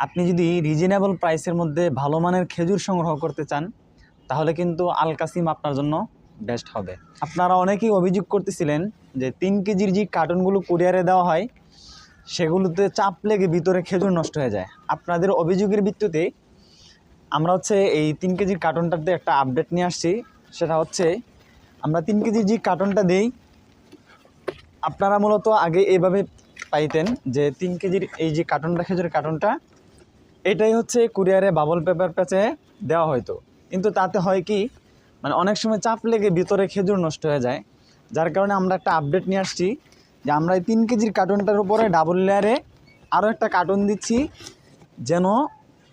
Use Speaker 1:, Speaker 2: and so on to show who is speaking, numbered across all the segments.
Speaker 1: আপনি যদি রিজনেবল প্রাইসের মধ্যে ভালো মানের খেজুর সংগ্রহ করতে চান তাহলে কিন্তু আল কাসিম আপনার জন্য বেস্ট হবে। আপনারা অনেকেই অভিযোগ করতেছিলেন যে 3 কেজির যে কার্টনগুলো কুরিয়ারে দেওয়া হয় সেগুলোতে চাপ লেগে ভিতরে খেজুর নষ্ট হয়ে যায়। আপনাদের অভিযোগের ভিত্তিতে আমরা এই 3 কেজির কার্টনটাতে একটা আপডেট নিয়ে আসছি। সেটা হচ্ছে আমরা 3 কেজির যে কার্টনটা দিই, আপনারা মূলত আগে এভাবে পাইতেন যে 3 কেজির এই যে কার্টনটা, খেজুরের কার্টনটা, এটাই কুরিয়ারে বাবল পেপার প্যাচে দেওয়া হয়তো। কিন্তু তাতে হয় কি, মানে অনেক সময় চাপ লেগে ভিতরে খেজুর নষ্ট হয়ে যায়। যার কারণে আমরা একটা আপডেট নিয়ে আসছি যে আমরা এই 3 কেজির কার্টনটার উপরে ডাবল লেয়ারে আরও একটা কার্টন দিচ্ছি, যেন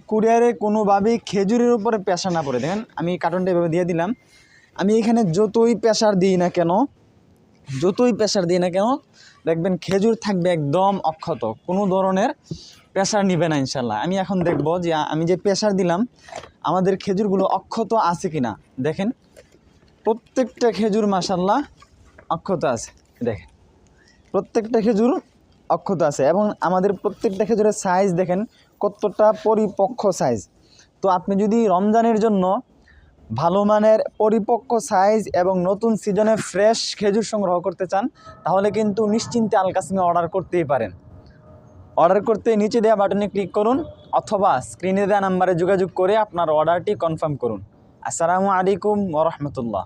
Speaker 1: কুরিয়ারে কোনোভাবেই খেজুরের উপরে প্রেশার না পড়ে। দেখেন আমি এই কার্টনটা এভাবে দিয়ে দিলাম। আমি এখানে যতই প্রেশার দিই না কেন দেখবেন খেজুর থাকবে একদম অক্ষত, কোনো ধরনের প্রেশার নিবে না ইনশাল্লাহ। আমি এখন দেখব যে আমি যে প্রেশার দিলাম আমাদের খেজুরগুলো অক্ষত আছে কিনা। দেখেন প্রত্যেকটা খেজুর মাশাল্লাহ অক্ষত আছে। দেখেন প্রত্যেকটা খেজুর অক্ষত আছে এবং আমাদের প্রত্যেকটা খেজুরের সাইজ দেখেন কতটা পরিপক্ক সাইজ। তো আপনি যদি রমজানের জন্য ভালো মানের পরিপক্ক সাইজ এবং নতুন সিজনে ফ্রেশ খেজুর সংগ্রহ করতে চান তাহলে কিন্তু নিশ্চিন্তে আল কাসিমে অর্ডার করতেই পারেন। অর্ডার করতে নিচে দেওয়া বাটনে ক্লিক করুন অথবা স্ক্রিনে দেওয়া নাম্বারে যোগাযোগ করে আপনার অর্ডারটি কনফার্ম করুন। আসসালামু আলাইকুম ওয়া রাহমাতুল্লাহ।